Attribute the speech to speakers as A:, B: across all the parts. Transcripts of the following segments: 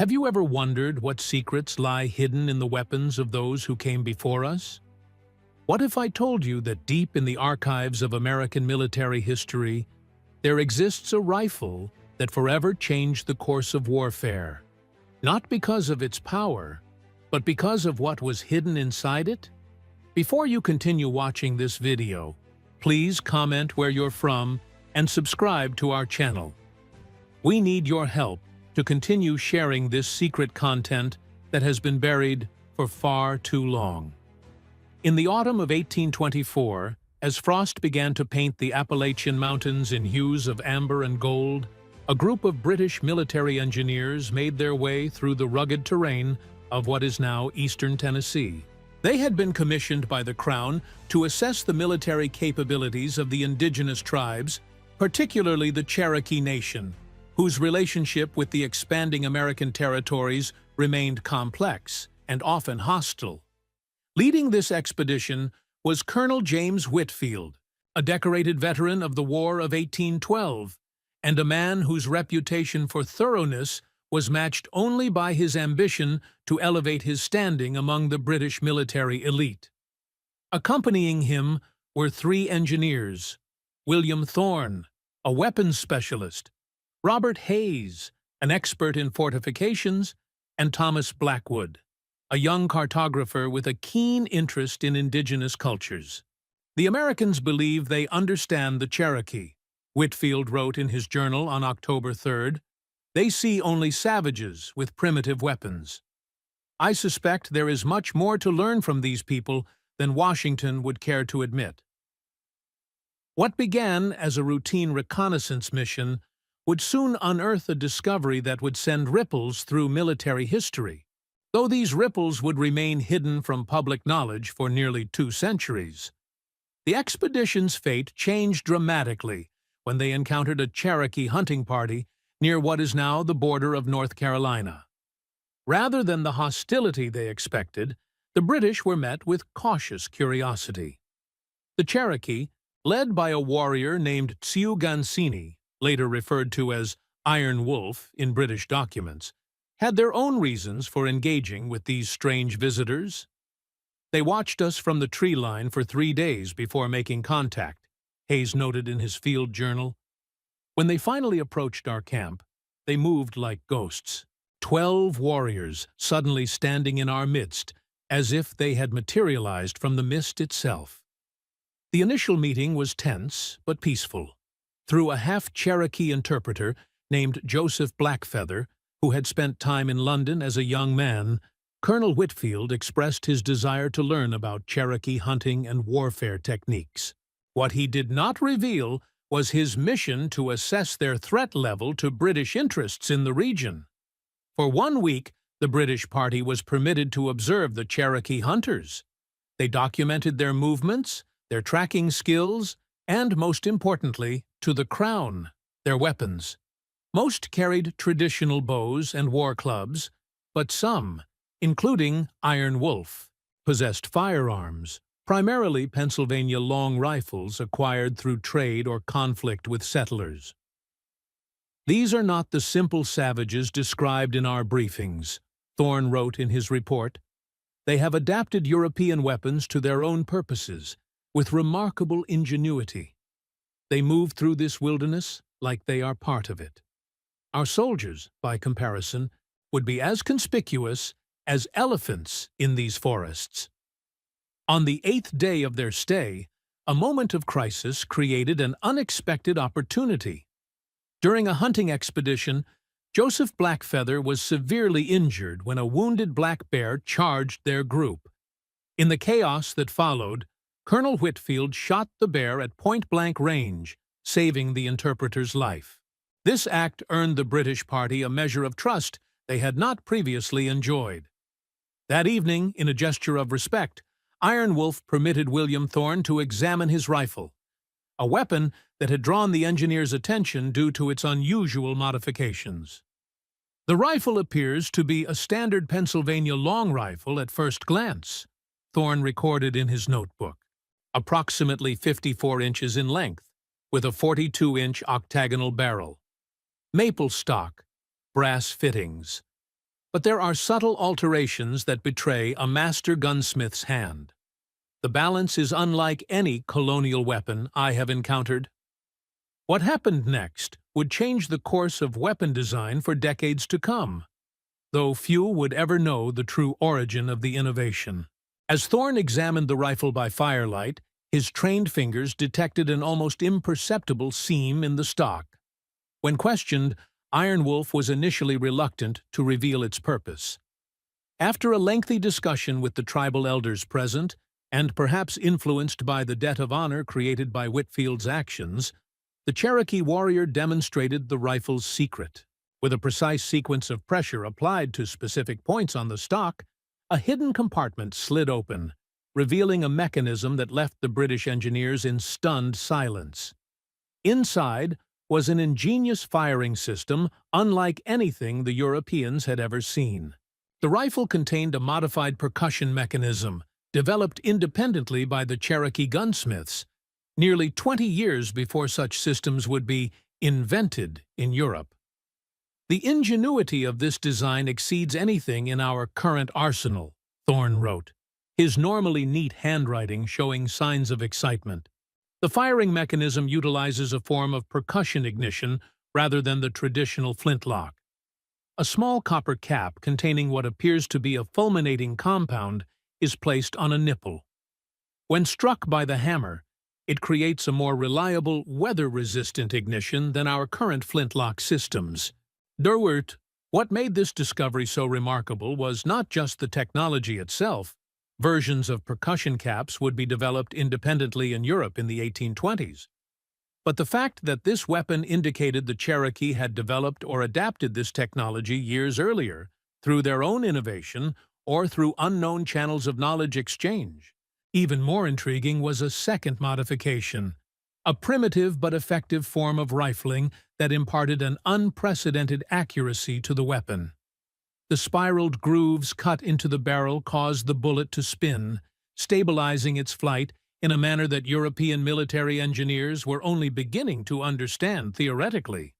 A: Have you ever wondered what secrets lie hidden in the weapons of those who came before us? What if I told you that deep in the archives of American military history, there exists a rifle that forever changed the course of warfare? Not because of its power, but because of what was hidden inside it? Before you continue watching this video, please comment where you're from and subscribe to our channel. We need your help to continue sharing this secret content that has been buried for far too long. In the autumn of 1824, as frost began to paint the Appalachian Mountains in hues of amber and gold, a group of British military engineers made their way through the rugged terrain of what is now eastern Tennessee. They had been commissioned by the Crown to assess the military capabilities of the indigenous tribes, particularly the Cherokee Nation, whose relationship with the expanding American territories remained complex and often hostile. Leading this expedition was Colonel James Whitfield, a decorated veteran of the War of 1812, and a man whose reputation for thoroughness was matched only by his ambition to elevate his standing among the British military elite. Accompanying him were three engineers: William Thorne, a weapons specialist; Robert Hayes, an expert in fortifications; and Thomas Blackwood, a young cartographer with a keen interest in indigenous cultures. The Americans believe they understand the Cherokee. Whitfield wrote in his journal on October 3rd, "They see only savages with primitive weapons. I suspect there is much more to learn from these people than Washington would care to admit." What began as a routine reconnaissance mission would soon unearth a discovery that would send ripples through military history, though these ripples would remain hidden from public knowledge for nearly 2 centuries. The expedition's fate changed dramatically when they encountered a Cherokee hunting party near what is now the border of North Carolina. Rather than the hostility they expected, the British were met with cautious curiosity. The Cherokee, led by a warrior named Tsiugansini, later referred to as Iron Wolf in British documents, had their own reasons for engaging with these strange visitors. "They watched us from the tree line for 3 days before making contact," Hayes noted in his field journal. "When they finally approached our camp, they moved like ghosts, 12 warriors suddenly standing in our midst, as if they had materialized from the mist itself." The initial meeting was tense but peaceful. Through a half-Cherokee interpreter named Joseph Blackfeather, who had spent time in London as a young man, Colonel Whitfield expressed his desire to learn about Cherokee hunting and warfare techniques. What he did not reveal was his mission to assess their threat level to British interests in the region. For 1 week, the British party was permitted to observe the Cherokee hunters. They documented their movements, their tracking skills, and, most importantly, to the Crown, their weapons. Most carried traditional bows and war clubs, but some, including Iron Wolf, possessed firearms, primarily Pennsylvania long rifles acquired through trade or conflict with settlers. "These are not the simple savages described in our briefings," Thorne wrote in his report. "They have adapted European weapons to their own purposes, with remarkable ingenuity. They move through this wilderness like they are part of it. Our soldiers, by comparison, would be as conspicuous as elephants in these forests." On the 8th day of their stay, a moment of crisis created an unexpected opportunity. During a hunting expedition, Joseph Blackfeather was severely injured when a wounded black bear charged their group. In the chaos that followed, Colonel Whitfield shot the bear at point-blank range, saving the interpreter's life. This act earned the British party a measure of trust they had not previously enjoyed. That evening, in a gesture of respect, Iron Wolf permitted William Thorne to examine his rifle, a weapon that had drawn the engineer's attention due to its unusual modifications. The rifle appears to be a standard Pennsylvania long rifle at first glance, Thorne recorded in his notebook, approximately 54 inches in length, with a 42-inch octagonal barrel. Maple stock, brass fittings. But there are subtle alterations that betray a master gunsmith's hand. The balance is unlike any colonial weapon I have encountered. What happened next would change the course of weapon design for decades to come, though few would ever know the true origin of the innovation. As Thorn examined the rifle by firelight, his trained fingers detected an almost imperceptible seam in the stock. When questioned, Iron Wolf was initially reluctant to reveal its purpose. After a lengthy discussion with the tribal elders present, and perhaps influenced by the debt of honor created by Whitfield's actions, the Cherokee warrior demonstrated the rifle's secret. With a precise sequence of pressure applied to specific points on the stock, a hidden compartment slid open, revealing a mechanism that left the British engineers in stunned silence. Inside was an ingenious firing system unlike anything the Europeans had ever seen. The rifle contained a modified percussion mechanism, developed independently by the Cherokee gunsmiths, nearly 20 years before such systems would be invented in Europe. The ingenuity of this design exceeds anything in our current arsenal, Thorn wrote, his normally neat handwriting showing signs of excitement. The firing mechanism utilizes a form of percussion ignition rather than the traditional flintlock. A small copper cap containing what appears to be a fulminating compound is placed on a nipple. When struck by the hammer, it creates a more reliable, weather-resistant ignition than our current flintlock systems. Derwert, what made this discovery so remarkable was not just the technology itself. Versions of percussion caps would be developed independently in Europe in the 1820s. But the fact that this weapon indicated the Cherokee had developed or adapted this technology years earlier, through their own innovation or through unknown channels of knowledge exchange. Even more intriguing was a second modification, a primitive but effective form of rifling that imparted an unprecedented accuracy to the weapon. The spiraled grooves cut into the barrel caused the bullet to spin, stabilizing its flight in a manner that European military engineers were only beginning to understand theoretically.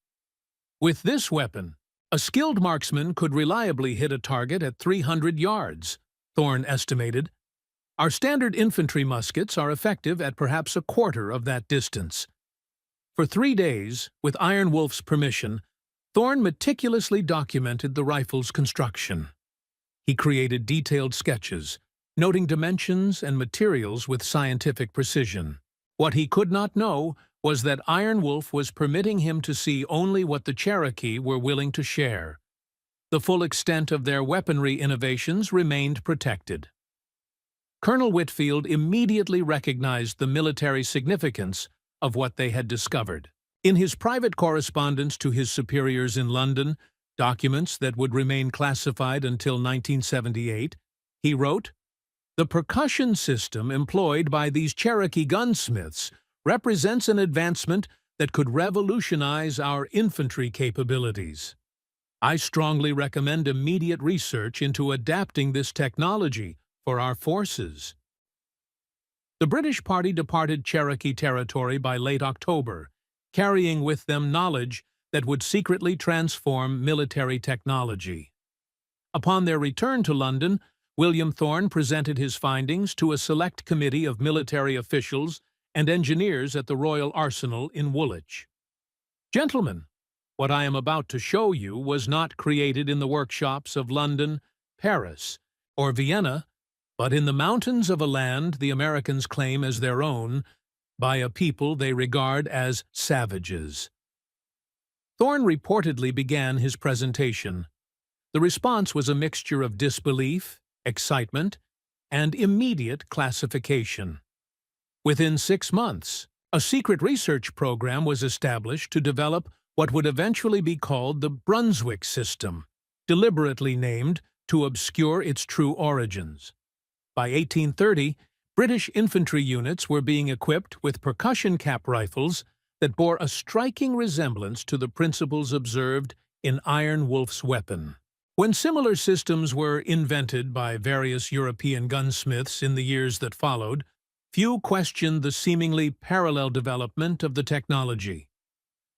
A: With this weapon, a skilled marksman could reliably hit a target at 300 yards, Thorn estimated. Our standard infantry muskets are effective at perhaps a quarter of that distance. For 3 days, with Iron Wolf's permission, Thorn meticulously documented the rifle's construction. He created detailed sketches, noting dimensions and materials with scientific precision. What he could not know was that Iron Wolf was permitting him to see only what the Cherokee were willing to share. The full extent of their weaponry innovations remained protected. Colonel Whitfield immediately recognized the military significance of what they had discovered. In his private correspondence to his superiors in London, documents that would remain classified until 1978, he wrote, "The percussion system employed by these Cherokee gunsmiths represents an advancement that could revolutionize our infantry capabilities. I strongly recommend immediate research into adapting this technology for our forces." The British party departed Cherokee territory by late October, carrying with them knowledge that would secretly transform military technology. Upon their return to London, William Thorn presented his findings to a select committee of military officials and engineers at the Royal Arsenal in Woolwich. "Gentlemen, what I am about to show you was not created in the workshops of London, Paris, or Vienna, but in the mountains of a land the Americans claim as their own, by a people they regard as savages." Thorn reportedly began his presentation. The response was a mixture of disbelief, excitement, and immediate classification. Within 6 months, a secret research program was established to develop what would eventually be called the Brunswick system, deliberately named to obscure its true origins. By 1830, British infantry units were being equipped with percussion cap rifles that bore a striking resemblance to the principles observed in Iron Wolf's weapon. When similar systems were invented by various European gunsmiths in the years that followed, few questioned the seemingly parallel development of the technology.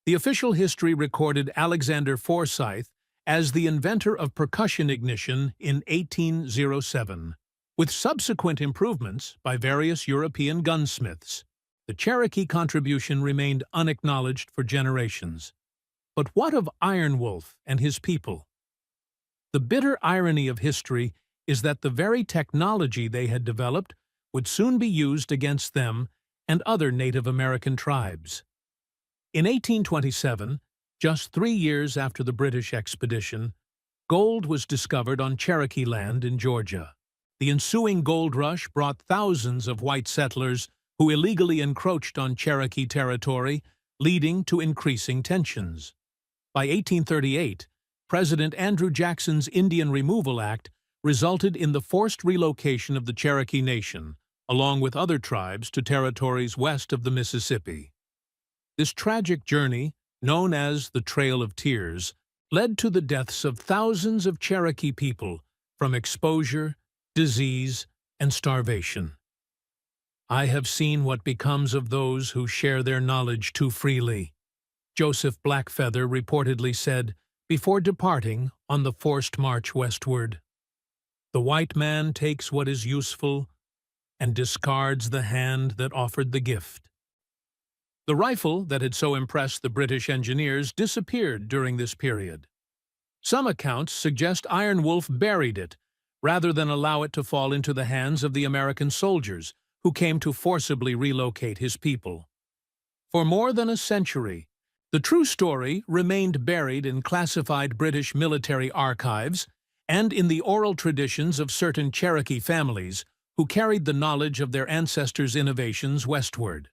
A: The official history recorded Alexander Forsyth as the inventor of percussion ignition in 1807. With subsequent improvements by various European gunsmiths, the Cherokee contribution remained unacknowledged for generations. But what of Iron Wolf and his people? The bitter irony of history is that the very technology they had developed would soon be used against them and other Native American tribes. In 1827, just 3 years after the British expedition, gold was discovered on Cherokee land in Georgia. The ensuing gold rush brought thousands of white settlers who illegally encroached on Cherokee territory, leading to increasing tensions. By 1838, President Andrew Jackson's Indian Removal Act resulted in the forced relocation of the Cherokee Nation, along with other tribes, to territories west of the Mississippi. This tragic journey, known as the Trail of Tears, led to the deaths of thousands of Cherokee people from exposure, disease, and starvation. "I have seen what becomes of those who share their knowledge too freely," Joseph Blackfeather reportedly said before departing on the forced march westward. "The white man takes what is useful and discards the hand that offered the gift." The rifle that had so impressed the British engineers disappeared during this period. Some accounts suggest Iron Wolf buried it, rather than allow it to fall into the hands of the American soldiers who came to forcibly relocate his people. For more than a century, the true story remained buried in classified British military archives and in the oral traditions of certain Cherokee families who carried the knowledge of their ancestors' innovations westward.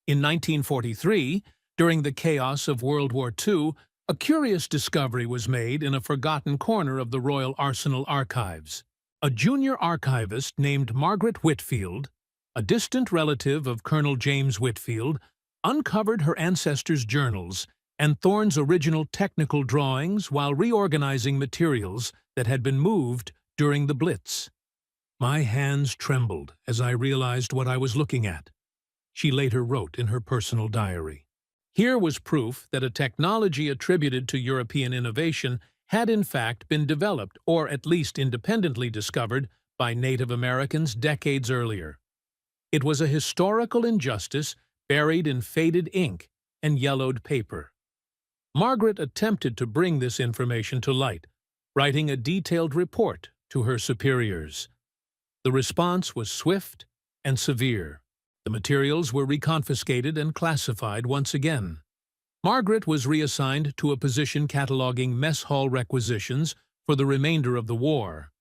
A: In 1943, during the chaos of World War II, a curious discovery was made in a forgotten corner of the Royal Arsenal Archives. A junior archivist named Margaret Whitfield, a distant relative of Colonel James Whitfield, uncovered her ancestors' journals and Thorne's original technical drawings while reorganizing materials that had been moved during the Blitz. "My hands trembled as I realized what I was looking at," she later wrote in her personal diary. Here was proof that a technology attributed to European innovation had in fact been developed, or at least independently discovered, by Native Americans decades earlier. It was a historical injustice buried in faded ink and yellowed paper. Margaret attempted to bring this information to light, writing a detailed report to her superiors. The response was swift and severe. The materials were reconfiscated and classified once again. Margaret was reassigned to a position cataloging mess hall requisitions for the remainder of the war.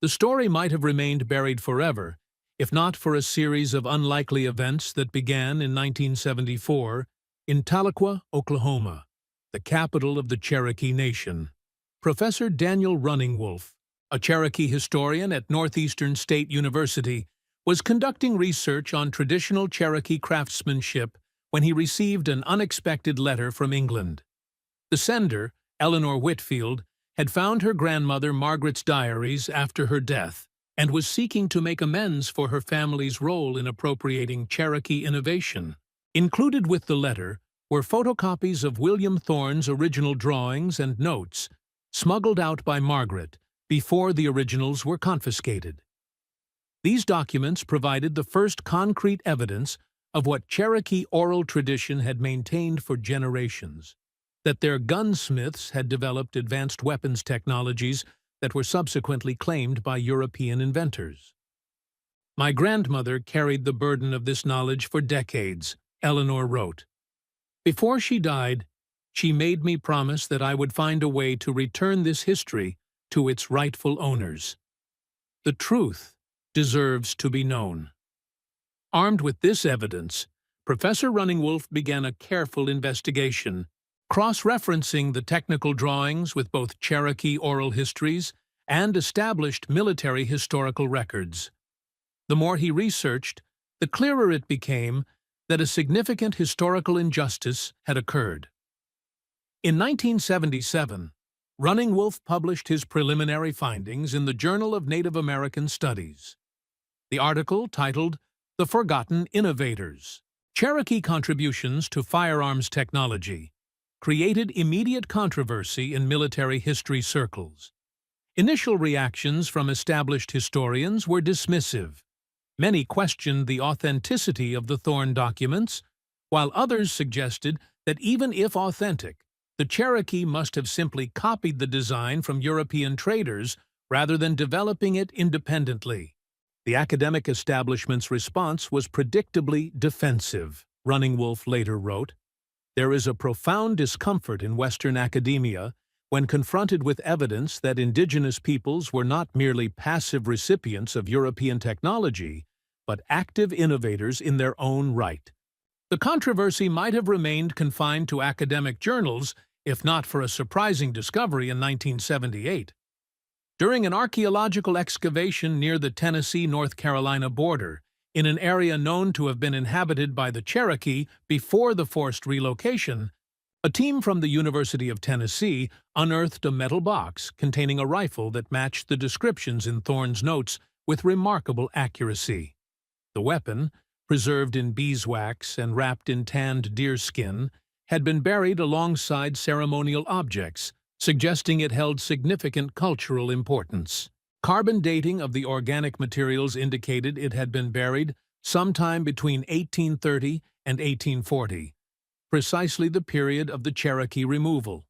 A: The story might have remained buried forever, if not for a series of unlikely events that began in 1974 in Tahlequah, Oklahoma, the capital of the Cherokee Nation. Professor Daniel Running Wolf, a Cherokee historian at Northeastern State University, was conducting research on traditional Cherokee craftsmanship when he received an unexpected letter from England. The sender, Eleanor Whitfield, had found her grandmother Margaret's diaries after her death and was seeking to make amends for her family's role in appropriating Cherokee innovation. Included with the letter were photocopies of William Thorne's original drawings and notes, smuggled out by Margaret before the originals were confiscated. These documents provided the first concrete evidence of what Cherokee oral tradition had maintained for generations, that their gunsmiths had developed advanced weapons technologies that were subsequently claimed by European inventors. "My grandmother carried the burden of this knowledge for decades," Eleanor wrote. "Before she died, she made me promise that I would find a way to return this history to its rightful owners. The truth deserves to be known." Armed with this evidence, Professor Running Wolf began a careful investigation, cross-referencing the technical drawings with both Cherokee oral histories and established military historical records. The more he researched, the clearer it became that a significant historical injustice had occurred. In 1977, Running Wolf published his preliminary findings in the Journal of Native American Studies. The article, titled "The Forgotten Innovators: Cherokee Contributions to Firearms Technology," created immediate controversy in military history circles. Initial reactions from established historians were dismissive. Many questioned the authenticity of the Thorn documents, while others suggested that even if authentic, the Cherokee must have simply copied the design from European traders rather than developing it independently. The academic establishment's response was predictably defensive. Running Wolf later wrote, "There is a profound discomfort in Western academia when confronted with evidence that indigenous peoples were not merely passive recipients of European technology, but active innovators in their own right." The controversy might have remained confined to academic journals if not for a surprising discovery in 1978. During an archaeological excavation near the Tennessee-North Carolina border, in an area known to have been inhabited by the Cherokee before the forced relocation, a team from the University of Tennessee unearthed a metal box containing a rifle that matched the descriptions in Thorn's notes with remarkable accuracy. The weapon, preserved in beeswax and wrapped in tanned deerskin, had been buried alongside ceremonial objects, suggesting it held significant cultural importance. Carbon dating of the organic materials indicated it had been buried sometime between 1830 and 1840, precisely the period of the Cherokee removal.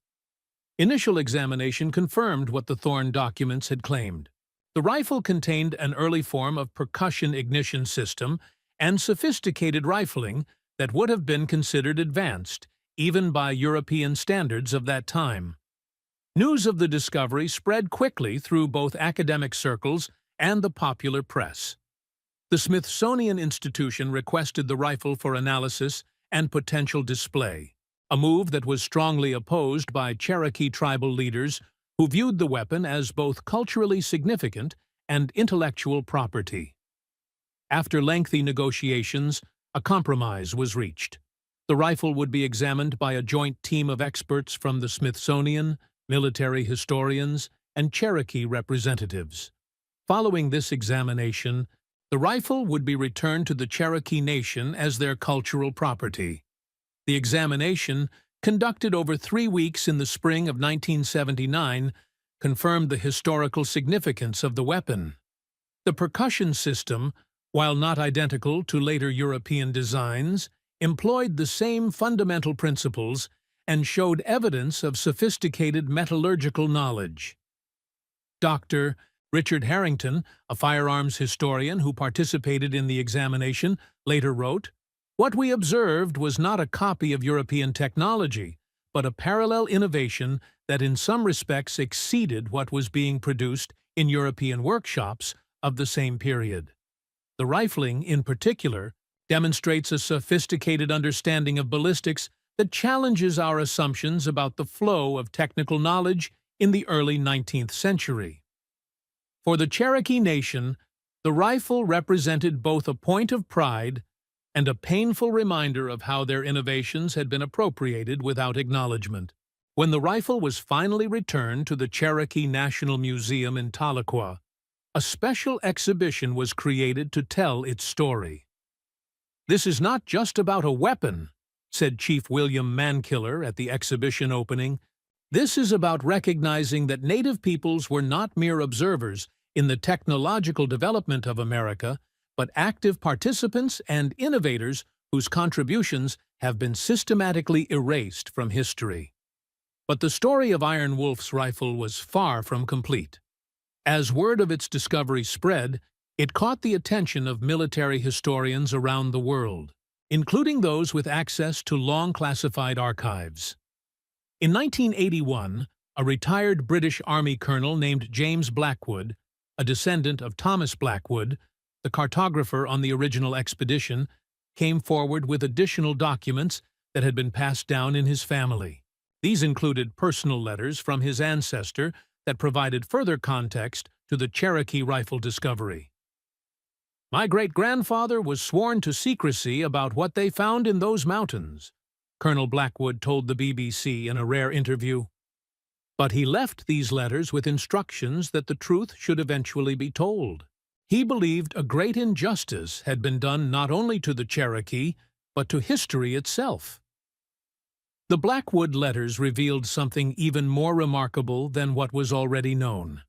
A: Initial examination confirmed what the Thorn documents had claimed. The rifle contained an early form of percussion ignition system and sophisticated rifling that would have been considered advanced, even by European standards of that time. News of the discovery spread quickly through both academic circles and the popular press. The Smithsonian Institution requested the rifle for analysis and potential display, a move that was strongly opposed by Cherokee tribal leaders who viewed the weapon as both culturally significant and intellectual property. After lengthy negotiations, a compromise was reached. The rifle would be examined by a joint team of experts from the Smithsonian, military historians, and Cherokee representatives. Following this examination, the rifle would be returned to the Cherokee Nation as their cultural property. The examination, conducted over 3 weeks in the spring of 1979, confirmed the historical significance of the weapon. The percussion system, while not identical to later European designs, employed the same fundamental principles and showed evidence of sophisticated metallurgical knowledge. Dr. Richard Harrington, a firearms historian who participated in the examination, later wrote, "What we observed was not a copy of European technology, but a parallel innovation that in some respects exceeded what was being produced in European workshops of the same period. The rifling, in particular, demonstrates a sophisticated understanding of ballistics that challenges our assumptions about the flow of technical knowledge in the early 19th century." For the Cherokee Nation, the rifle represented both a point of pride and a painful reminder of how their innovations had been appropriated without acknowledgement. When the rifle was finally returned to the Cherokee National Museum in Tahlequah, a special exhibition was created to tell its story. "This is not just about a weapon," said Chief William Mankiller at the exhibition opening. "This is about recognizing that Native peoples were not mere observers in the technological development of America, but active participants and innovators whose contributions have been systematically erased from history." But the story of Iron Wolf's rifle was far from complete. As word of its discovery spread, it caught the attention of military historians around the world, including those with access to long-classified archives. In 1981, a retired British Army colonel named James Blackwood, a descendant of Thomas Blackwood, the cartographer on the original expedition, came forward with additional documents that had been passed down in his family. These included personal letters from his ancestor that provided further context to the Cherokee rifle discovery. "My great-grandfather was sworn to secrecy about what they found in those mountains," Colonel Blackwood told the BBC in a rare interview. But he left these letters with instructions that the truth should eventually be told. He believed a great injustice had been done not only to the Cherokee, but to history itself. The Blackwood letters revealed something even more remarkable than what was already known.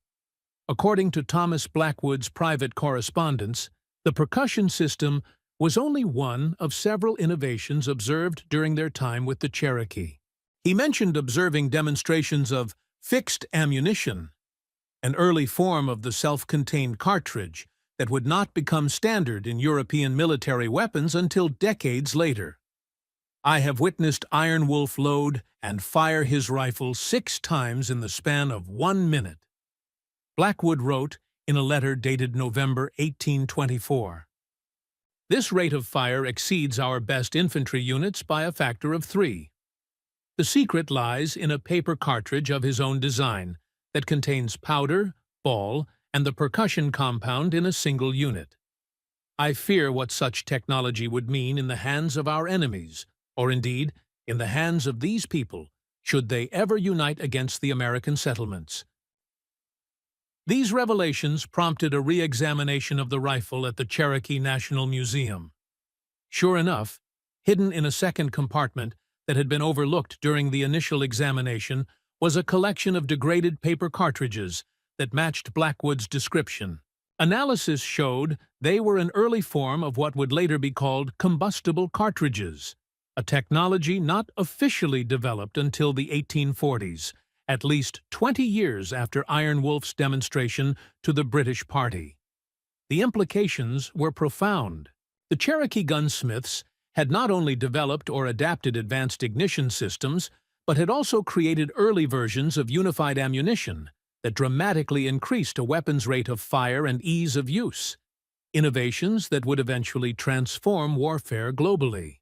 A: According to Thomas Blackwood's private correspondence, the percussion system was only one of several innovations observed during their time with the Cherokee. He mentioned observing demonstrations of fixed ammunition, an early form of the self-contained cartridge that would not become standard in European military weapons until decades later. "I have witnessed Iron Wolf load and fire his rifle 6 times in the span of 1 minute," Blackwood wrote in a letter dated November 1824. "This rate of fire exceeds our best infantry units by a factor of 3. The secret lies in a paper cartridge of his own design that contains powder, ball, and the percussion compound in a single unit. I fear what such technology would mean in the hands of our enemies, or indeed, in the hands of these people, should they ever unite against the American settlements." These revelations prompted a re-examination of the rifle at the Cherokee National Museum. Sure enough, hidden in a second compartment that had been overlooked during the initial examination was a collection of degraded paper cartridges that matched Blackwood's description. Analysis showed they were an early form of what would later be called combustible cartridges, a technology not officially developed until the 1840s, at least 20 years after Iron Wolf's demonstration to the British party. The implications were profound. The Cherokee gunsmiths had not only developed or adapted advanced ignition systems, but had also created early versions of unified ammunition that dramatically increased a weapon's rate of fire and ease of use, innovations that would eventually transform warfare globally.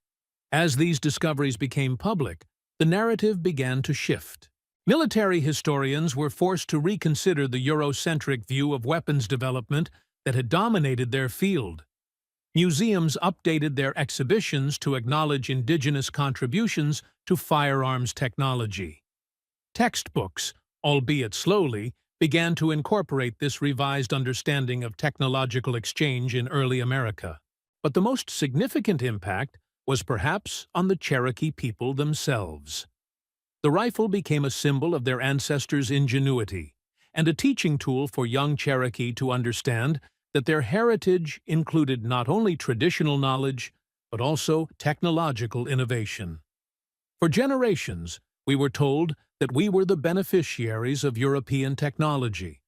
A: As these discoveries became public, the narrative began to shift. Military historians were forced to reconsider the Eurocentric view of weapons development that had dominated their field. Museums updated their exhibitions to acknowledge indigenous contributions to firearms technology. Textbooks, albeit slowly, began to incorporate this revised understanding of technological exchange in early America. But the most significant impact was perhaps on the Cherokee people themselves. The rifle became a symbol of their ancestors' ingenuity, and a teaching tool for young Cherokee to understand that their heritage included not only traditional knowledge, but also technological innovation. For generations, we were told that we were the beneficiaries of European technology,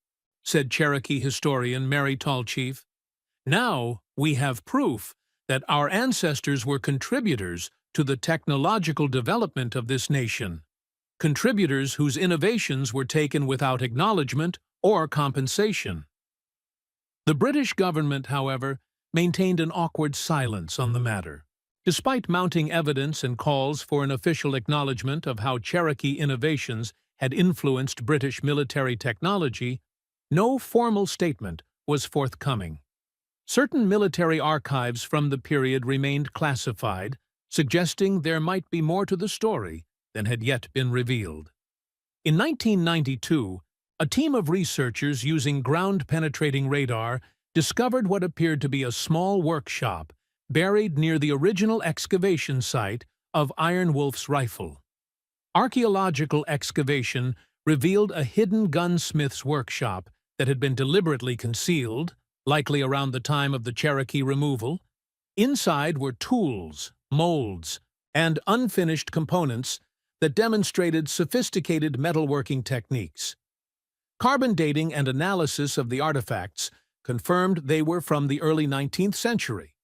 A: said Cherokee historian Mary Tallchief. Now we have proof that our ancestors were contributors to the technological development of this nation, contributors whose innovations were taken without acknowledgement or compensation. The British government, however, maintained an awkward silence on the matter. Despite mounting evidence and calls for an official acknowledgement of how Cherokee innovations had influenced British military technology, no formal statement was forthcoming. Certain military archives from the period remained classified, suggesting there might be more to the story than had yet been revealed. In 1992, a team of researchers using ground-penetrating radar discovered what appeared to be a small workshop buried near the original excavation site of Iron Wolf's rifle. Archaeological excavation revealed a hidden gunsmith's workshop that had been deliberately concealed, likely around the time of the Cherokee removal. Inside were tools, molds, and unfinished components that demonstrated sophisticated metalworking techniques. Carbon dating and analysis of the artifacts confirmed they were from the early 19th century.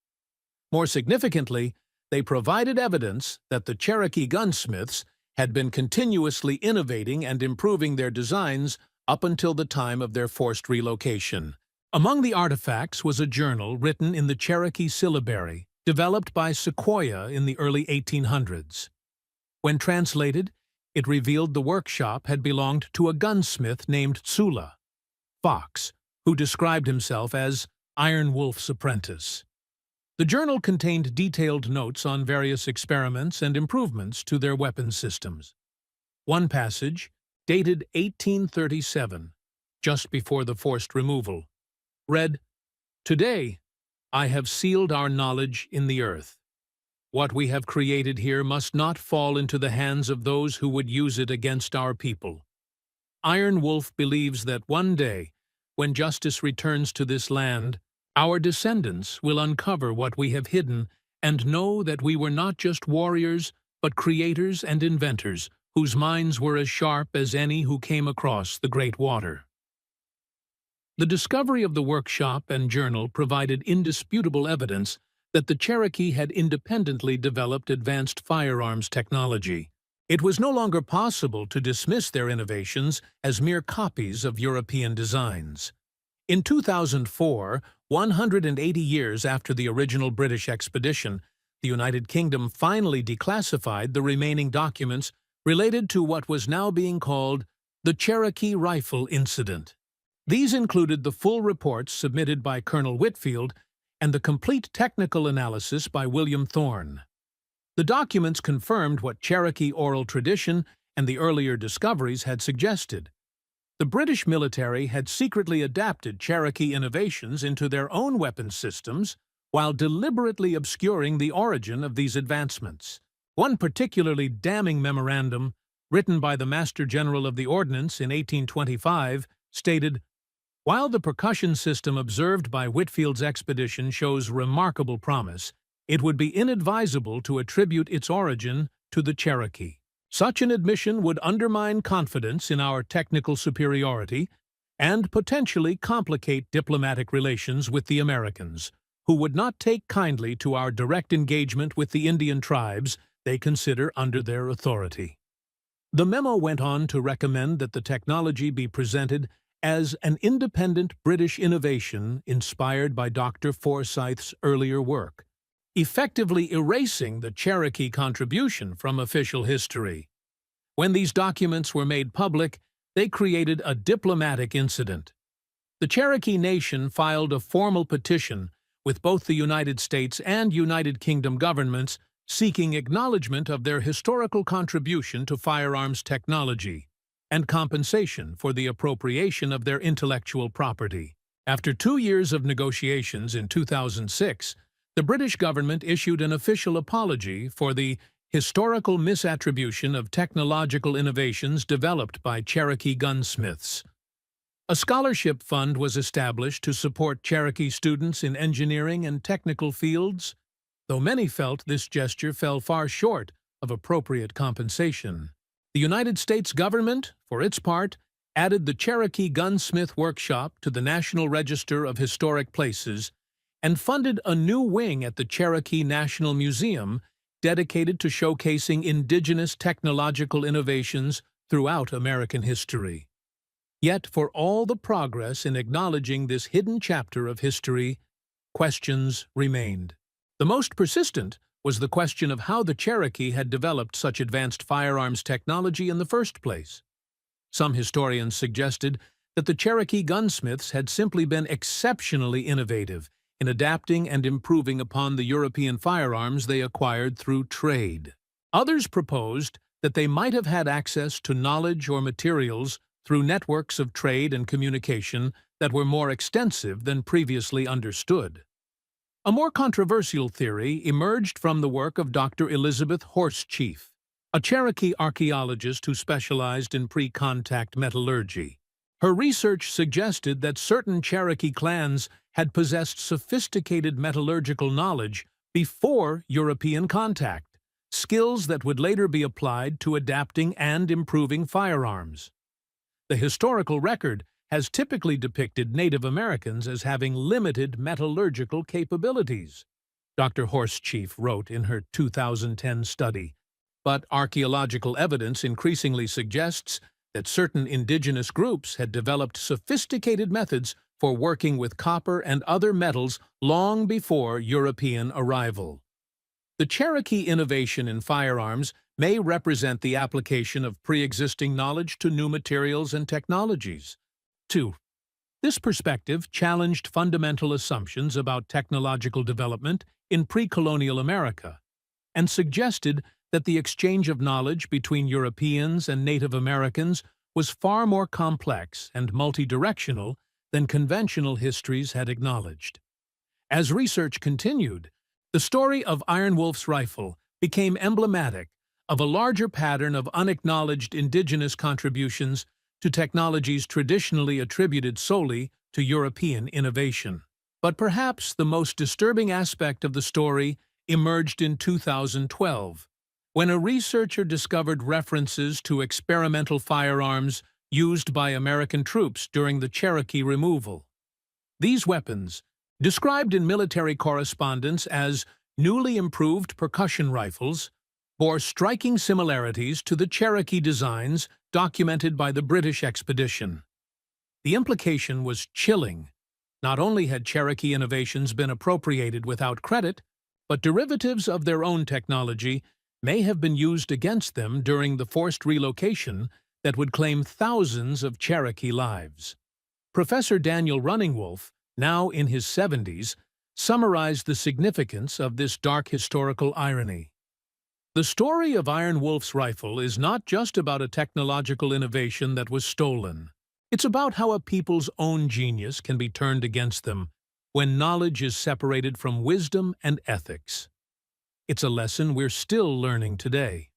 A: More significantly, they provided evidence that the Cherokee gunsmiths had been continuously innovating and improving their designs up until the time of their forced relocation. Among the artifacts was a journal written in the Cherokee syllabary, developed by Sequoyah in the early 1800s. When translated, it revealed the workshop had belonged to a gunsmith named Tsula Fox, who described himself as Iron Wolf's apprentice. The journal contained detailed notes on various experiments and improvements to their weapon systems. One passage, dated 1837, just before the forced removal, read, "Today, I have sealed our knowledge in the earth. What we have created here must not fall into the hands of those who would use it against our people. Iron Wolf believes that one day, when justice returns to this land, our descendants will uncover what we have hidden and know that we were not just warriors, but creators and inventors whose minds were as sharp as any who came across the Great Water. The discovery of the workshop and journal provided indisputable evidence that the Cherokee had independently developed advanced firearms technology. It was no longer possible to dismiss their innovations as mere copies of European designs. In 2004, 180 years after the original British expedition, the United Kingdom finally declassified the remaining documents related to what was now being called the Cherokee Rifle Incident. These included the full reports submitted by Colonel Whitfield and the complete technical analysis by William Thorne. The documents confirmed what Cherokee oral tradition and the earlier discoveries had suggested. The British military had secretly adapted Cherokee innovations into their own weapons systems while deliberately obscuring the origin of these advancements. One particularly damning memorandum, written by the Master General of the Ordnance in 1825, stated, "While the percussion system observed by Whitfield's expedition shows remarkable promise, it would be inadvisable to attribute its origin to the Cherokee. Such an admission would undermine confidence in our technical superiority and potentially complicate diplomatic relations with the Americans, who would not take kindly to our direct engagement with the Indian tribes they consider under their authority." The memo went on to recommend that the technology be presented as an independent British innovation inspired by Dr. Forsyth's earlier work, effectively erasing the Cherokee contribution from official history. When these documents were made public, they created a diplomatic incident. The Cherokee Nation filed a formal petition with both the United States and United Kingdom governments seeking acknowledgement of their historical contribution to firearms technology and compensation for the appropriation of their intellectual property. After 2 years of negotiations in 2006, the British government issued an official apology for the historical misattribution of technological innovations developed by Cherokee gunsmiths. A scholarship fund was established to support Cherokee students in engineering and technical fields, though many felt this gesture fell far short of appropriate compensation. The United States government, for its part, added the Cherokee Gunsmith Workshop to the National Register of Historic Places and funded a new wing at the Cherokee National Museum dedicated to showcasing indigenous technological innovations throughout American history. Yet, for all the progress in acknowledging this hidden chapter of history, questions remained. The most persistent was the question of how the Cherokee had developed such advanced firearms technology in the first place. Some historians suggested that the Cherokee gunsmiths had simply been exceptionally innovative in adapting and improving upon the European firearms they acquired through trade. Others proposed that they might have had access to knowledge or materials through networks of trade and communication that were more extensive than previously understood. A more controversial theory emerged from the work of Dr. Elizabeth Horsechief, a Cherokee archaeologist who specialized in pre-contact metallurgy. Her research suggested that certain Cherokee clans had possessed sophisticated metallurgical knowledge before European contact, skills that would later be applied to adapting and improving firearms. The historical record has typically depicted Native Americans as having limited metallurgical capabilities, Dr. Horsechief wrote in her 2010 study. But archaeological evidence increasingly suggests that certain indigenous groups had developed sophisticated methods for working with copper and other metals long before European arrival. The Cherokee innovation in firearms may represent the application of pre-existing knowledge to new materials and technologies. 2. This perspective challenged fundamental assumptions about technological development in pre-colonial America and suggested that the exchange of knowledge between Europeans and Native Americans was far more complex and multidirectional than conventional histories had acknowledged. As research continued, The story of Iron Wolf's rifle became emblematic of a larger pattern of unacknowledged indigenous contributions to technologies traditionally attributed solely to European innovation. But perhaps the most disturbing aspect of the story emerged in 2012, when a researcher discovered references to experimental firearms used by American troops during the Cherokee removal. These weapons, described in military correspondence as newly improved percussion rifles, bore striking similarities to the Cherokee designs documented by the British expedition. The implication was chilling. Not only had Cherokee innovations been appropriated without credit, but derivatives of their own technology may have been used against them during the forced relocation that would claim thousands of Cherokee lives. Professor Daniel Runningwolf, now in his 70s, summarized the significance of this dark historical irony. The story of Iron Wolf's rifle is not just about a technological innovation that was stolen. It's about how a people's own genius can be turned against them when knowledge is separated from wisdom and ethics. It's a lesson we're still learning today.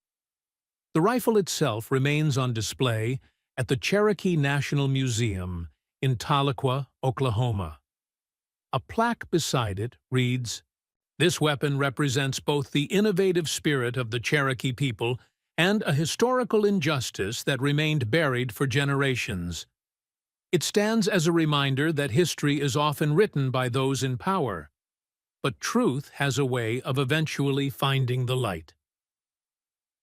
A: The rifle itself remains on display at the Cherokee National Museum in Tahlequah, Oklahoma. A plaque beside it reads, "This weapon represents both the innovative spirit of the Cherokee people and a historical injustice that remained buried for generations. It stands as a reminder that history is often written by those in power, but truth has a way of eventually finding the light."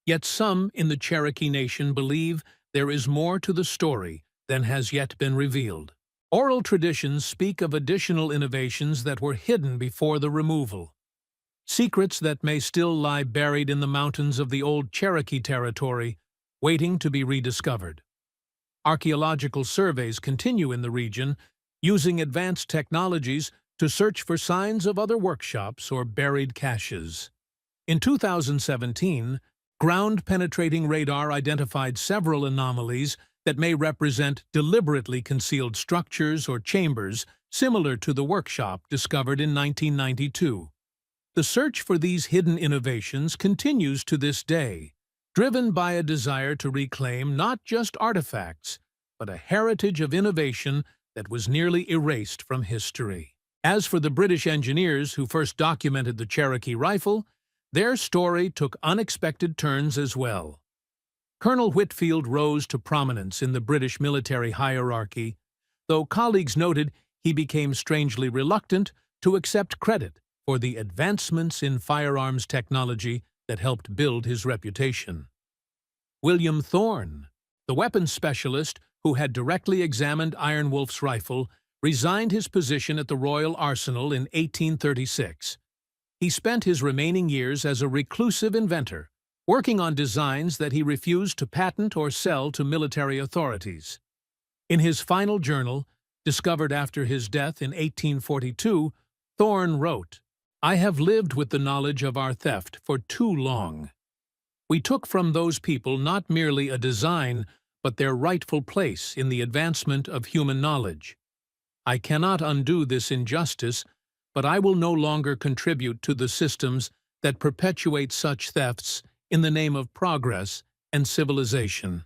A: Yet some in the Cherokee Nation believe there is more to the story than has yet been revealed. Oral traditions speak of additional innovations that were hidden before the removal, secrets that may still lie buried in the mountains of the old Cherokee territory, waiting to be rediscovered. Archaeological surveys continue in the region, using advanced technologies to search for signs of other workshops or buried caches. In 2017, ground-penetrating radar identified several anomalies that may represent deliberately concealed structures or chambers similar to the workshop discovered in 1992. The search for these hidden innovations continues to this day, driven by a desire to reclaim not just artifacts, but a heritage of innovation that was nearly erased from history. As for the British engineers who first documented the Cherokee rifle, their story took unexpected turns as well. Colonel Whitfield rose to prominence in the British military hierarchy, though colleagues noted he became strangely reluctant to accept credit for the advancements in firearms technology that helped build his reputation. William Thorne, the weapons specialist who had directly examined Iron Wolf's rifle, resigned his position at the Royal Arsenal in 1836. He spent his remaining years as a reclusive inventor, working on designs that he refused to patent or sell to military authorities. In his final journal, discovered after his death in 1842, Thorne wrote, "I have lived with the knowledge of our theft for too long. We took from those people not merely a design, but their rightful place in the advancement of human knowledge. I cannot undo this injustice, but I will no longer contribute to the systems that perpetuate such thefts in the name of progress and civilization."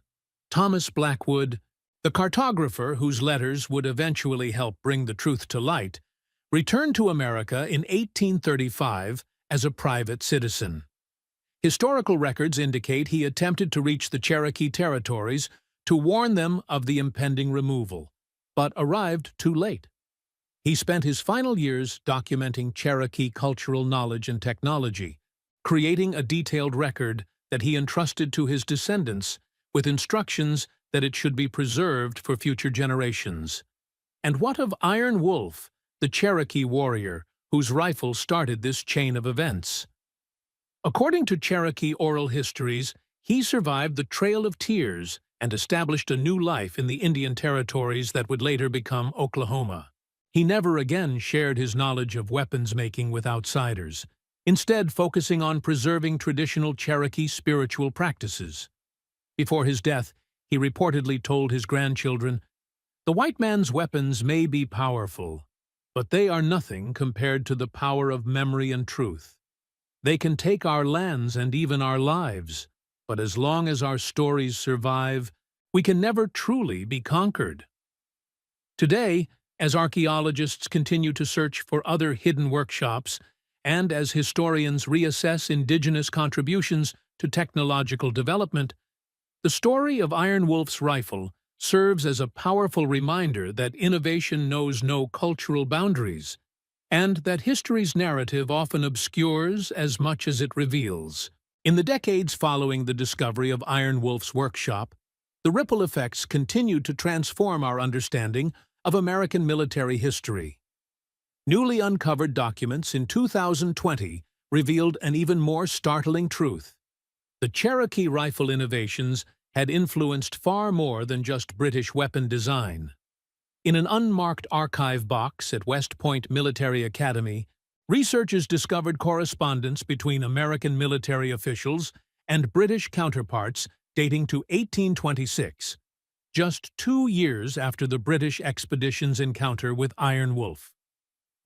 A: Thomas Blackwood, the cartographer whose letters would eventually help bring the truth to light, returned to America in 1835 as a private citizen. Historical records indicate he attempted to reach the Cherokee territories to warn them of the impending removal, but arrived too late. He spent his final years documenting Cherokee cultural knowledge and technology, creating a detailed record that he entrusted to his descendants with instructions that it should be preserved for future generations. And what of Iron Wolf, the Cherokee warrior whose rifle started this chain of events? According to Cherokee oral histories, he survived the Trail of Tears and established a new life in the Indian territories that would later become Oklahoma. He never again shared his knowledge of weapons making with outsiders, instead focusing on preserving traditional Cherokee spiritual practices. Before his death, he reportedly told his grandchildren, "The white man's weapons may be powerful, But they are nothing compared to the power of memory and truth. They can take our lands and even our lives, but as long as our stories survive, we can never truly be conquered. Today, as archaeologists continue to search for other hidden workshops, and as historians reassess indigenous contributions to technological development, the story of Iron Wolf's rifle serves as a powerful reminder that innovation knows no cultural boundaries, and that history's narrative often obscures as much as it reveals. In the decades following the discovery of Iron Wolf's workshop, the ripple effects continued to transform our understanding of American military history. Newly uncovered documents in 2020 revealed an even more startling truth. The Cherokee rifle innovations had influenced far more than just British weapon design. In an unmarked archive box at West Point Military Academy, researchers discovered correspondence between American military officials and British counterparts dating to 1826, just 2 years after the British expedition's encounter with Iron Wolf.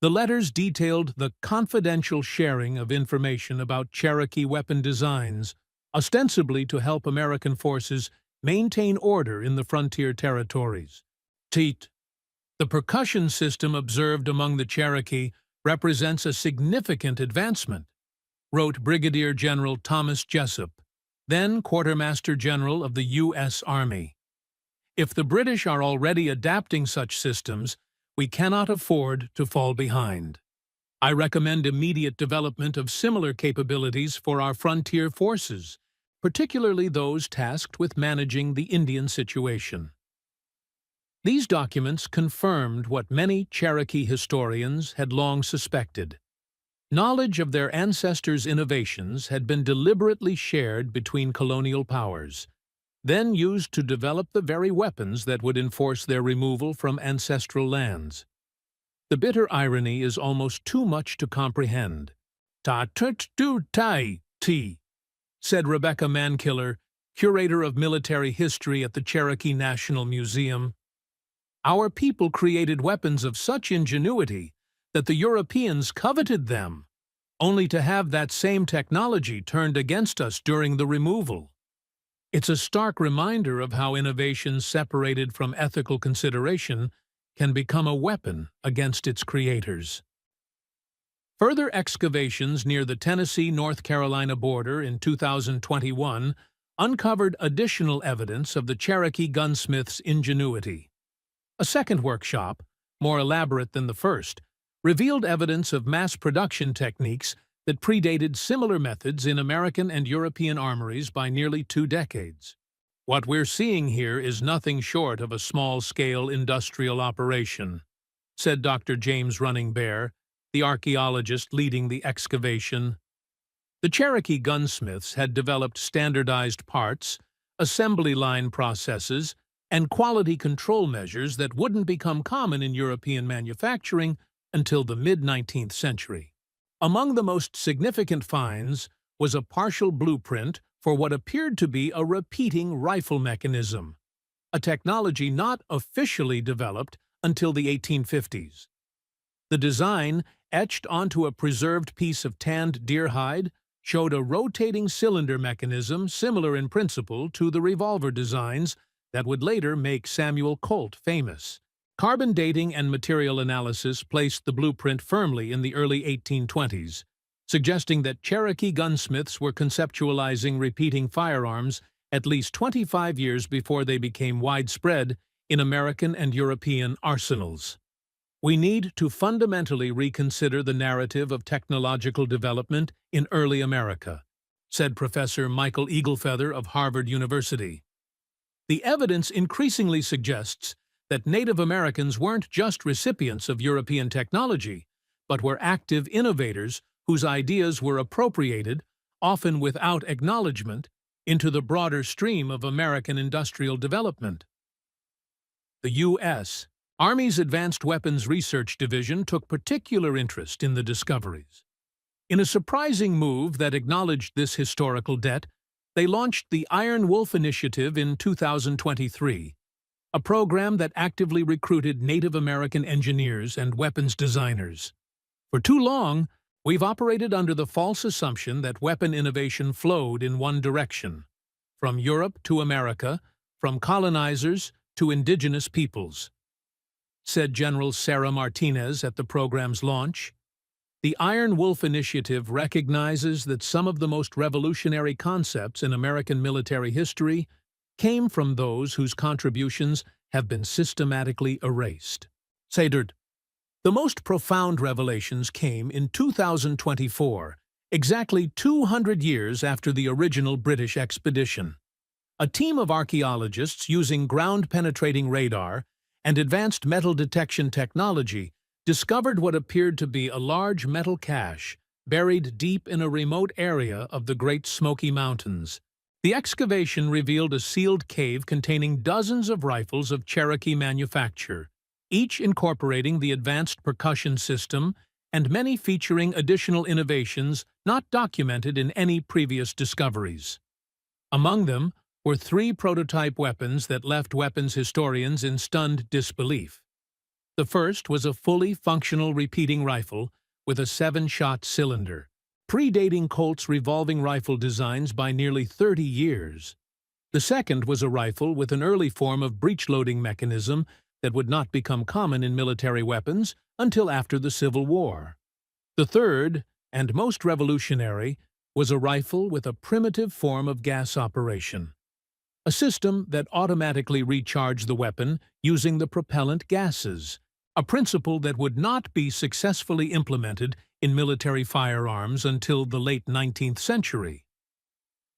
A: The letters detailed the confidential sharing of information about Cherokee weapon designs, ostensibly to help American forces maintain order in the frontier territories. Teat. The percussion system observed among the Cherokee represents a significant advancement, wrote Brigadier General Thomas Jessup, then Quartermaster General of the U.S. Army. If the British are already adapting such systems, we cannot afford to fall behind. I recommend immediate development of similar capabilities for our frontier forces, particularly those tasked with managing the Indian situation. These documents confirmed what many Cherokee historians had long suspected. Knowledge of their ancestors' innovations had been deliberately shared between colonial powers, then used to develop the very weapons that would enforce their removal from ancestral lands. The bitter irony is almost too much to comprehend. Ta-tut-du-tai-ti, said Rebecca Mankiller, curator of military history at the Cherokee National Museum. Our people created weapons of such ingenuity that the Europeans coveted them, only to have that same technology turned against us during the removal. It's a stark reminder of how innovation separated from ethical consideration can become a weapon against its creators. Further excavations near the Tennessee-North Carolina border in 2021 uncovered additional evidence of the Cherokee gunsmith's ingenuity. A second workshop, more elaborate than the first, revealed evidence of mass production techniques that predated similar methods in American and European armories by nearly 2 decades. What we're seeing here is nothing short of a small-scale industrial operation, said Dr. James Running Bear, the archaeologist leading the excavation. The Cherokee gunsmiths had developed standardized parts, assembly line processes, and quality control measures that wouldn't become common in European manufacturing until the mid-19th century. Among the most significant finds was a partial blueprint for what appeared to be a repeating rifle mechanism, a technology not officially developed until the 1850s. The design, etched onto a preserved piece of tanned deer hide, showed a rotating cylinder mechanism similar in principle to the revolver designs that would later make Samuel Colt famous. Carbon dating and material analysis placed the blueprint firmly in the early 1820s, suggesting that Cherokee gunsmiths were conceptualizing repeating firearms at least 25 years before they became widespread in American and European arsenals. We need to fundamentally reconsider the narrative of technological development in early America, said Professor Michael Eaglefeather of Harvard University. The evidence increasingly suggests that Native Americans weren't just recipients of European technology, but were active innovators whose ideas were appropriated, often without acknowledgement, into the broader stream of American industrial development. The U.S. Army's Advanced Weapons Research Division took particular interest in the discoveries. In a surprising move that acknowledged this historical debt, they launched the Iron Wolf Initiative in 2023, a program that actively recruited Native American engineers and weapons designers. For too long, we've operated under the false assumption that weapon innovation flowed in one direction, from Europe to America, from colonizers to indigenous peoples. Said General Sarah Martinez at the program's launch, "The Iron Wolf Initiative recognizes that some of the most revolutionary concepts in American military history came from those whose contributions have been systematically erased." Said, "The most profound revelations came in 2024, exactly 200 years after the original British expedition. A team of archaeologists using ground-penetrating radar and advanced metal detection technology discovered what appeared to be a large metal cache buried deep in a remote area of the Great Smoky Mountains. The excavation revealed a sealed cave containing dozens of rifles of Cherokee manufacture, each incorporating the advanced percussion system and many featuring additional innovations not documented in any previous discoveries. Among them were 3 prototype weapons that left weapons historians in stunned disbelief. The first was a fully functional repeating rifle with a 7-shot cylinder, predating Colt's revolving rifle designs by nearly 30 years. The second was a rifle with an early form of breech-loading mechanism that would not become common in military weapons until after the Civil War. The third, and most revolutionary, was a rifle with a primitive form of gas operation, a system that automatically recharged the weapon using the propellant gases, a principle that would not be successfully implemented in military firearms until the late 19th century.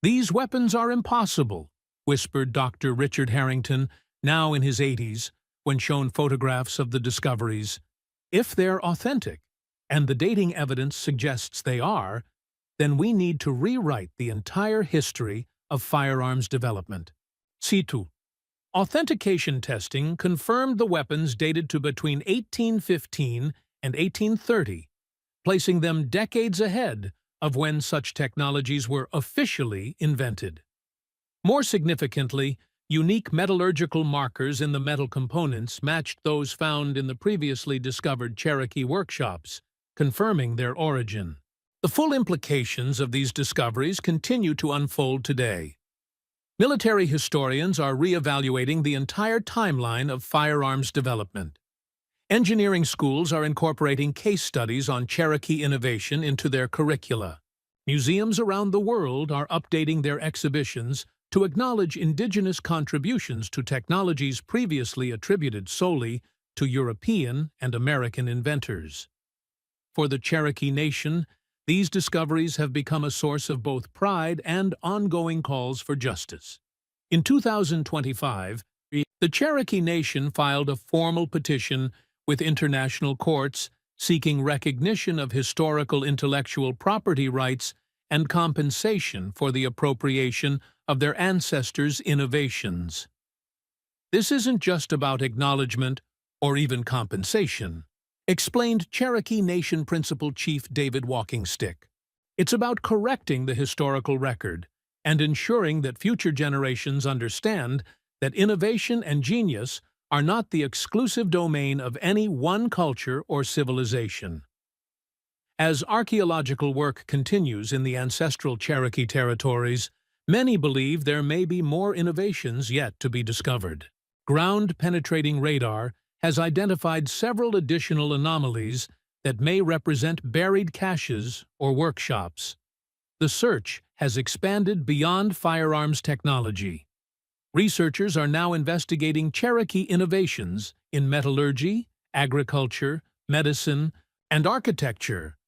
A: "These weapons are impossible," whispered Dr. Richard Harrington, now in his 80s, when shown photographs of the discoveries. "If they're authentic, and the dating evidence suggests they are, then we need to rewrite the entire history of firearms development." Situ. Authentication testing confirmed the weapons dated to between 1815 and 1830, placing them decades ahead of when such technologies were officially invented. More significantly, unique metallurgical markers in the metal components matched those found in the previously discovered Cherokee workshops, confirming their origin. The full implications of these discoveries continue to unfold today. Military historians are re-evaluating the entire timeline of firearms development. Engineering schools are incorporating case studies on Cherokee innovation into their curricula. Museums around the world are updating their exhibitions to acknowledge indigenous contributions to technologies previously attributed solely to European and American inventors. For the Cherokee Nation, these discoveries have become a source of both pride and ongoing calls for justice. In 2025, the Cherokee Nation filed a formal petition with international courts seeking recognition of historical intellectual property rights and compensation for the appropriation of their ancestors' innovations. "This isn't just about acknowledgement or even compensation," explained Cherokee Nation Principal Chief David Walkingstick. "It's about correcting the historical record and ensuring that future generations understand that innovation and genius are not the exclusive domain of any one culture or civilization." As archaeological work continues in the ancestral Cherokee territories, many believe there may be more innovations yet to be discovered. Ground-penetrating radar has identified several additional anomalies that may represent buried caches or workshops. The search has expanded beyond firearms technology. Researchers are now investigating Cherokee innovations in metallurgy, agriculture, medicine, and architecture,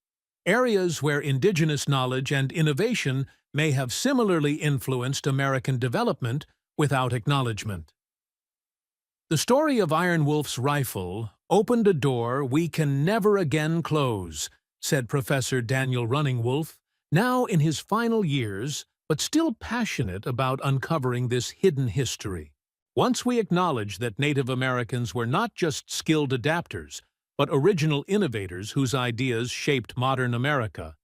A: areas where indigenous knowledge and innovation may have similarly influenced American development without acknowledgement. The story of Iron Wolf's rifle opened a door we can never again close, said Professor Daniel Running Wolf, now in his final years, but still passionate about uncovering this hidden history. Once we acknowledge that Native Americans were not just skilled adapters, but original innovators whose ideas shaped modern America,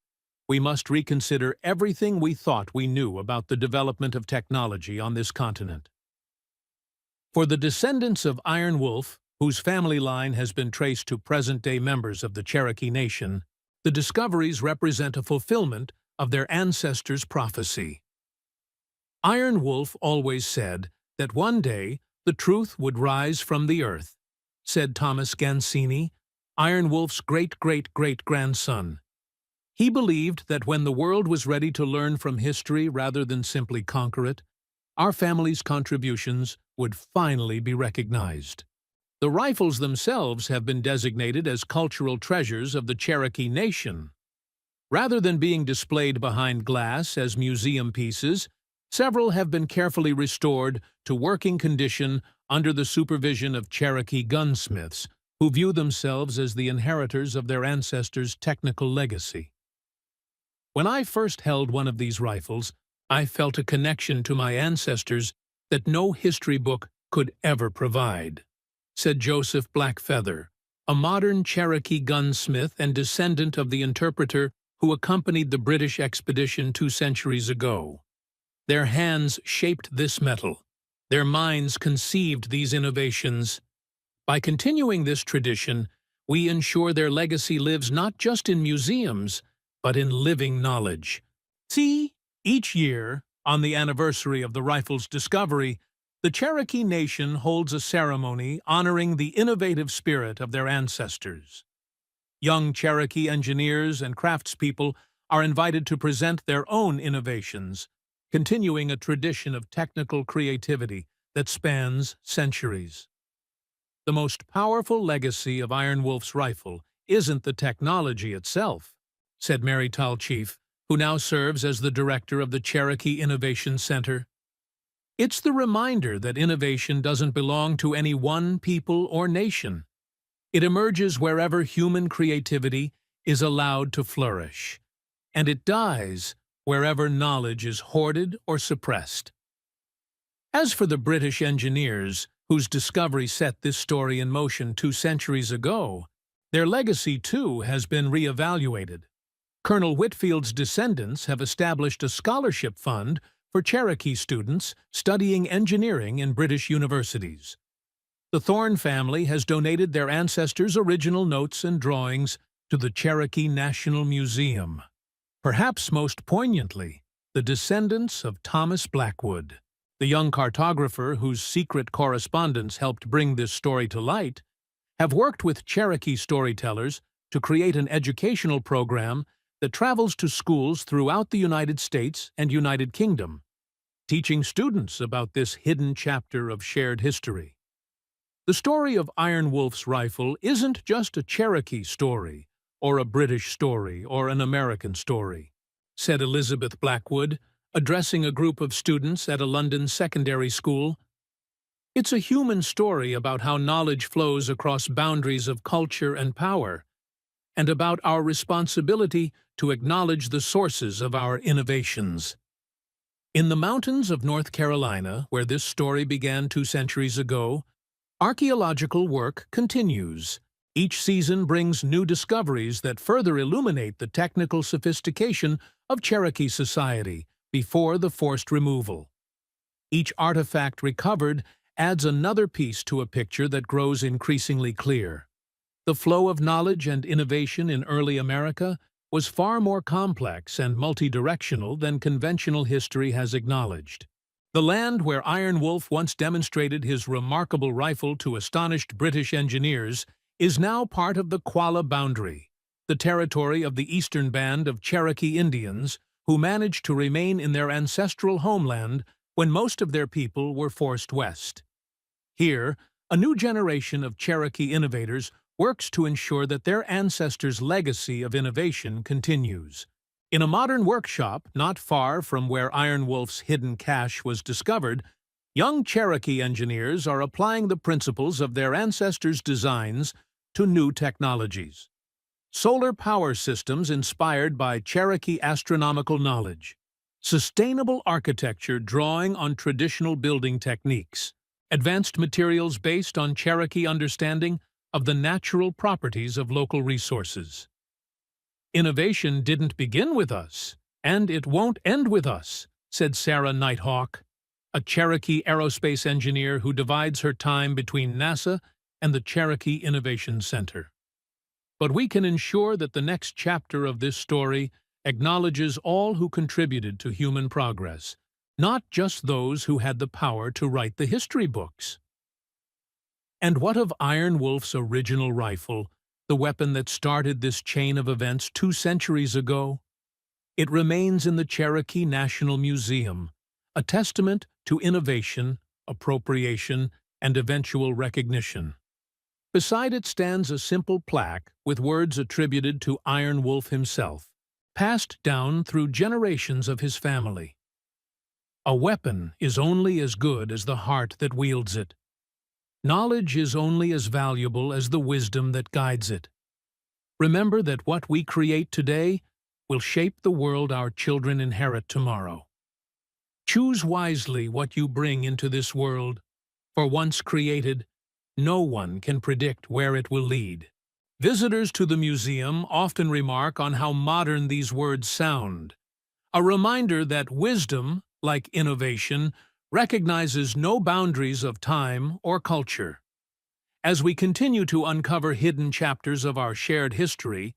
A: we must reconsider everything we thought we knew about the development of technology on this continent. For the descendants of Iron Wolf, whose family line has been traced to present-day members of the Cherokee Nation, the discoveries represent a fulfillment of their ancestors' prophecy. Iron Wolf always said that one day the truth would rise from the earth, said Thomas Gansini, Iron Wolf's great-great-great-grandson. He believed that when the world was ready to learn from history rather than simply conquer it, our family's contributions would finally be recognized. The rifles themselves have been designated as cultural treasures of the Cherokee Nation. Rather than being displayed behind glass as museum pieces, several have been carefully restored to working condition under the supervision of Cherokee gunsmiths, who view themselves as the inheritors of their ancestors' technical legacy. When I first held one of these rifles, I felt a connection to my ancestors that no history book could ever provide, said Joseph Blackfeather, a modern Cherokee gunsmith and descendant of the interpreter who accompanied the British expedition 2 centuries ago. Their hands shaped this metal. Their minds conceived these innovations. By continuing this tradition, we ensure their legacy lives not just in museums, but in living knowledge. See, each year, on the anniversary of the rifle's discovery, the Cherokee Nation holds a ceremony honoring the innovative spirit of their ancestors. Young Cherokee engineers and craftspeople are invited to present their own innovations, continuing a tradition of technical creativity that spans centuries. The most powerful legacy of Iron Wolf's rifle isn't the technology itself, said Mary Tallchief, who now serves as the director of the Cherokee Innovation Center. It's the reminder that innovation doesn't belong to any one people or nation. It emerges wherever human creativity is allowed to flourish, and it dies wherever knowledge is hoarded or suppressed. As for the British engineers, whose discovery set this story in motion 2 centuries ago, their legacy, too, has been re-evaluated. Colonel Whitfield's descendants have established a scholarship fund for Cherokee students studying engineering in British universities. The Thorne family has donated their ancestors' original notes and drawings to the Cherokee National Museum. Perhaps most poignantly, the descendants of Thomas Blackwood, the young cartographer whose secret correspondence helped bring this story to light, have worked with Cherokee storytellers to create an educational program that travels to schools throughout the United States and United Kingdom, teaching students about this hidden chapter of shared history. The story of Iron Wolf's rifle isn't just a Cherokee story, or a British story, or an American story, said Elizabeth Blackwood, addressing a group of students at a London secondary school. It's a human story about how knowledge flows across boundaries of culture and power, and about our responsibility to acknowledge the sources of our innovations. In the mountains of North Carolina, where this story began 2 centuries ago, archaeological work continues. Each season brings new discoveries that further illuminate the technical sophistication of Cherokee society before the forced removal. Each artifact recovered adds another piece to a picture that grows increasingly clear. The flow of knowledge and innovation in early America was far more complex and multidirectional than conventional history has acknowledged. The land where Iron Wolf once demonstrated his remarkable rifle to astonished British engineers is now part of the Qualla Boundary, the territory of the eastern band of Cherokee Indians who managed to remain in their ancestral homeland when most of their people were forced west. Here, a new generation of Cherokee innovators works to ensure that their ancestors' legacy of innovation continues. In a modern workshop not far from where Iron Wolf's hidden cache was discovered, young Cherokee engineers are applying the principles of their ancestors' designs to new technologies. Solar power systems inspired by Cherokee astronomical knowledge, sustainable architecture drawing on traditional building techniques, advanced materials based on Cherokee understanding of the natural properties of local resources. Innovation didn't begin with us, and it won't end with us, said Sarah Nighthawk, a Cherokee aerospace engineer who divides her time between NASA and the Cherokee Innovation Center. But we can ensure that the next chapter of this story acknowledges all who contributed to human progress, not just those who had the power to write the history books. And what of Iron Wolf's original rifle, the weapon that started this chain of events 2 centuries ago? It remains in the Cherokee National Museum, a testament to innovation, appropriation, and eventual recognition. Beside it stands a simple plaque with words attributed to Iron Wolf himself, passed down through generations of his family. A weapon is only as good as the heart that wields it. Knowledge is only as valuable as the wisdom that guides it. Remember that what we create today will shape the world our children inherit tomorrow. Choose wisely what you bring into this world, for once created, no one can predict where it will lead. Visitors to the museum often remark on how modern these words sound, a reminder that wisdom, like innovation, recognizes no boundaries of time or culture. As we continue to uncover hidden chapters of our shared history,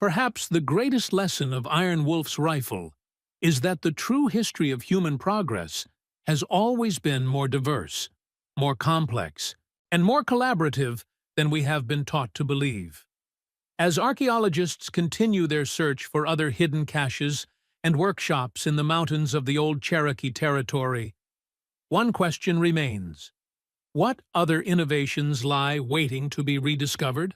A: perhaps the greatest lesson of Iron Wolf's rifle is that the true history of human progress has always been more diverse, more complex, and more collaborative than we have been taught to believe. As archaeologists continue their search for other hidden caches and workshops in the mountains of the old Cherokee territory, one question remains: what other innovations lie waiting to be rediscovered?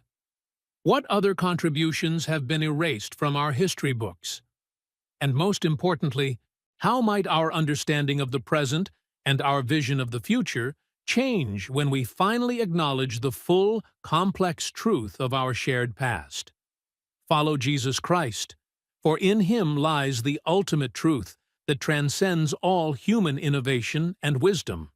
A: What other contributions have been erased from our history books? And most importantly, how might our understanding of the present and our vision of the future change when we finally acknowledge the full, complex truth of our shared past? Follow Jesus Christ, for in him lies the ultimate truth that transcends all human innovation and wisdom.